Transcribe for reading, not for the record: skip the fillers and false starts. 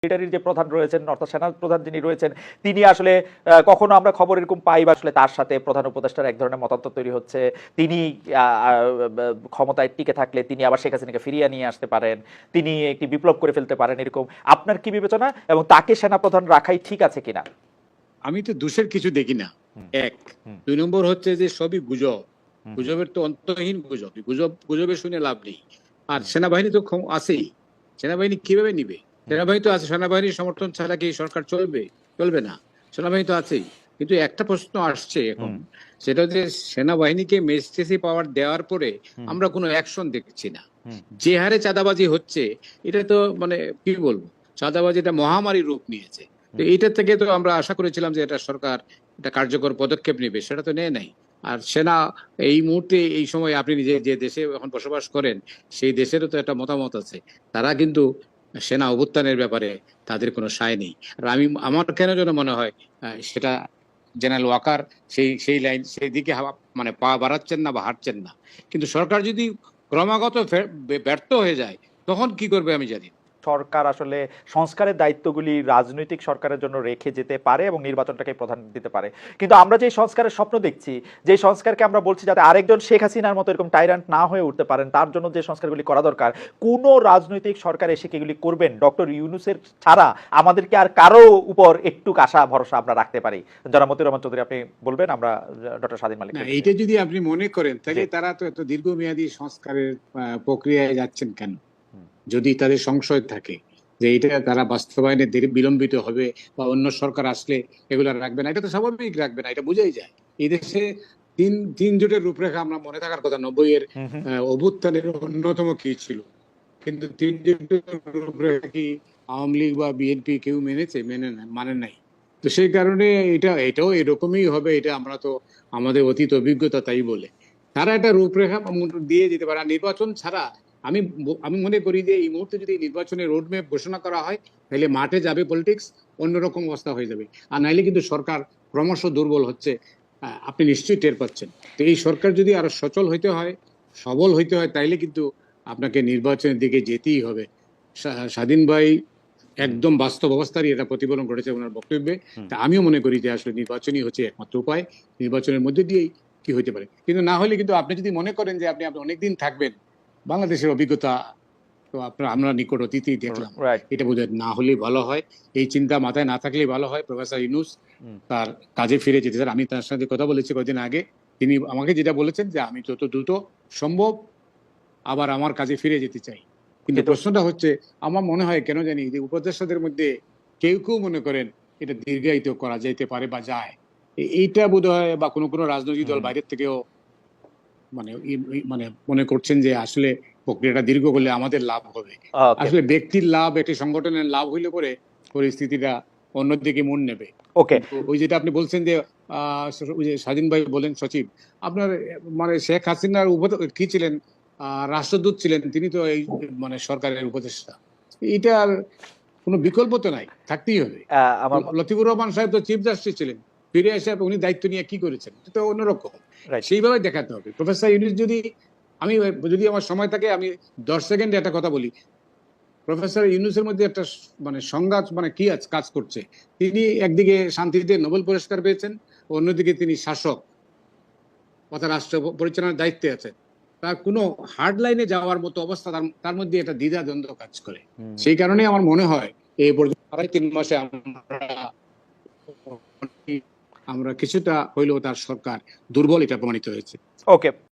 মিলিটারির যে প্রধান রয়েছেন অর্থাৎ সেনা প্রধান যিনি রয়েছেন তিনি আসলে কখনো আমরা খবর এরকম পাই বা আসলে তার সাথে প্রধান উপদেষ্টার এক ধরনের মতান্তর তৈরি হচ্ছে। তিনি ক্ষমতায় টিকে থাকলে তিনি আবার শেখ হাসিনাকে ফিরিয়ে নিয়ে আসতে পারেন, তিনি একটি বিপ্লব করে ফেলতে পারেন, এরকম আপনার কি বিবেচনা এবং তাকে সেনা প্রধান রাখাই ঠিক আছে কিনা? আমি তো দোষের কিছু দেখি না। এক, দুই নম্বর হচ্ছে যে সবই গুজব। গুজবের তো অন্তহীন গুজব, গুজবে শুনে লাভ নেই। আর সেনাবাহিনী তো আছেই, সেনাবাহিনী কিভাবে নিবে? সেনাবাহিনী তো আছে, সেনাবাহিনীর সমর্থন ছাড়া কি সরকার চলবে? চলবে না, সেনাবাহিনী তো আছেই। কিন্তু একটা প্রশ্ন আসছে এখন, সেটা হচ্ছে সেনাবাহিনীকে ম্যাজিস্ট্রেসি পাওয়ার দেওয়ার পরে আমরা কোনো অ্যাকশন দেখছি না। যে হারে চাঁদাবাজি হচ্ছে, এটা তো মানে কি বলবো, চাঁদাবাজি এটা মহামারী রূপ নিয়েছে। তো এইটা থেকে তো আমরা আশা করেছিলাম যে এটা সরকার একটা কার্যকর পদক্ষেপ নেবে, সেটা তো নেয় নাই। আর সেনা এই মুহূর্তে এই সময় আপনি নিজে যে দেশে এখন বসবাস করেন সেই দেশেরও তো একটা মতামত আছে। তারা কিন্তু সেনা অভ্যুত্থানের ব্যাপারে তাদের কোনো সায় নেই। আর আমার কেন যেন মনে হয় সেটা জেনারেল ওয়াকার সেই সেই লাইন সেই দিকে মানে পা বাড়াচ্ছেন না বা হাঁটছেন না। কিন্তু সরকার যদি ক্রমাগত ব্যর্থ হয়ে যায় তখন কি করবে আমি জানি না। সরকার আসলে সংস্কারের দায়িত্বগুলি রাজনৈতিক সরকারের জন্য রেখে যেতে পারে এবং নির্বাচনটাকে প্রধান দিতে পারে, কিন্তু আমরা যে সংস্কারের স্বপ্ন দেখছি, যে সংস্কারকে আমরা বলছি যাতে আরেকজন শেখ হাসিনার মতো এরকম টাইরান্ট না হয়ে উঠতে পারেন, তার জন্য যে সংস্কারগুলি করা দরকার, কোন রাজনৈতিক সরকার এসে এগুলি করবেন ডক্টর ইউনূসের ছাড়া আমাদেরকে আর কারো উপর একটু আশা ভরসা আমরা রাখতে পারি? যারা মতিউর রহমান চৌধুরী আপনি বলবেন, আমরা ডক্টর স্বাধীন মালিক। এইটা যদি আপনি মনে করেন তাহলে তারা তো এত দীর্ঘমেয়াদী সংস্কারের প্রক্রিয়ায় যাচ্ছেন কেন? যদি তাদের সংশয় থাকে যে এটা তারা বাস্তবায়নে বিলম্বিত হবে বা অন্য সরকার আসলে এগুলো রাখবে না, এটা তো স্বাভাবিক রাখবে না, এটা বোঝাই যায়। এই দেশে তিন জোটের রূপরেখা আমরা মনে থাকার কথা, 90-এর অভ্যুত্থানের অন্যতম কি ছিল, কিন্তু তিন জোটের রূপরেখা কি আওয়ামী লীগ বা বিএনপি কেউ মেনেছে? মানে নাই। তো সেই কারণে এটাও এরকমই হবে, এটা আমরা তো আমাদের অতীত অভিজ্ঞতা তাই বলে। তারা একটা রূপরেখা দিয়ে যেতে পারে। নির্বাচন ছাড়া আমি আমি মনে করি যে এই মুহূর্তে যদি নির্বাচনের রোডম্যাপ ঘোষণা করা হয় তাহলে মাঠে যাবে পলিটিক্স, অন্যরকম অবস্থা হয়ে যাবে। আর নাইলে কিন্তু সরকার ক্রমশ দুর্বল হচ্ছে, আপনি নিশ্চয়ই টের পাচ্ছেন। তো এই সরকার যদি আরো সচল হইতে হয়, সবল হইতে হয়, তাইলে কিন্তু আপনাকে নির্বাচনের দিকে যেতেই হবে। স্বাধীন ভাই একদম বাস্তব অবস্থারই এটা প্রতিফলন ঘটেছে ওনার বক্তব্যে। তা আমিও মনে করি যে আসলে নির্বাচনই হচ্ছে একমাত্র উপায়, নির্বাচনের মধ্যে দিয়েই কি হইতে পারে। কিন্তু না হলে কিন্তু আপনি যদি মনে করেন যে আপনি অনেকদিন থাকবেন, বাংলাদেশের অভিজ্ঞতা তো আমরা নিকট অতীতেই দেখলাম, এটা বোধহয় না হলেই ভালো হয়। এই চিন্তা মাথায় না থাকলেই ভালো হয়। প্রফেসর ইউনূস তার কাজে ফিরে যেতে চান। আমি তার সাথে কথা বলেছি কয়েকদিন আগে, তিনি আমাকে যেটা বলেছেন যে আমি যত দ্রুত সম্ভব আবার আমার কাজে ফিরে যেতে চাই। কিন্তু প্রশ্নটা হচ্ছে, আমার মনে হয় কেন জানি যে উপদেষ্টাদের মধ্যে কেউ কেউ মনে করেন এটা দীর্ঘায়িত করা যেতে পারে বা যায়। এইটা বোধ হয় বা কোনো রাজনৈতিক দল বাইরের থেকেও মানে মানে মনে করছেন যে আসলে প্রক্রিয়াটা দীর্ঘ করলে আমাদের লাভ হবে। আসলে ব্যক্তির লাভ, একটি সংগঠনের লাভ হইলে পরে পরিস্থিতিটা অন্যদিকে মন নেবে। ওই যেটা আপনি বলছেন যে ওই যে স্বাধীন ভাই বলেন সচিব, আপনার মানে শেখ হাসিনার কি ছিলেন, রাষ্ট্রদূত ছিলেন, তিনি তো এই মানে সরকারের উপদেষ্টা। এটার কোনো বিকল্প তো নাই, থাকতেই হবে। লতিফুর রহমান সাহেব তো চিফ জাস্টিস ছিলেন, ফিরে এসে উনি দায়িত্ব নিয়ে কি করেছেন এটা তো অন্যরকম, সেইভাবে দেখাতে হবে। প্রফেসর ইউনূস যদি আমার সময় থাকে আমি 10 সেকেন্ডে একটা কথা বলি। প্রফেসর ইউনূসের মধ্যে একটা মানে সংঘাত মানে কি কাজ করছে। তিনি একদিকে শান্তিতে নোবেল পুরস্কার পেয়েছেন, অন্যদিকে তিনি শাসক তথা রাষ্ট্র পরিচালনার দায়িত্বে আছেন। তার কোনো হার্ড লাইনে যাওয়ার মতো অবস্থা তার মধ্যে একটা দ্বিধা দ্বন্দ্ব কাজ করে। সেই কারণে আমার মনে হয় এই পর্যন্ত 3 মাসে আমরা কিছুটা হইলেও তার সরকার দুর্বল, এটা প্রমাণিত হয়েছে। ওকে।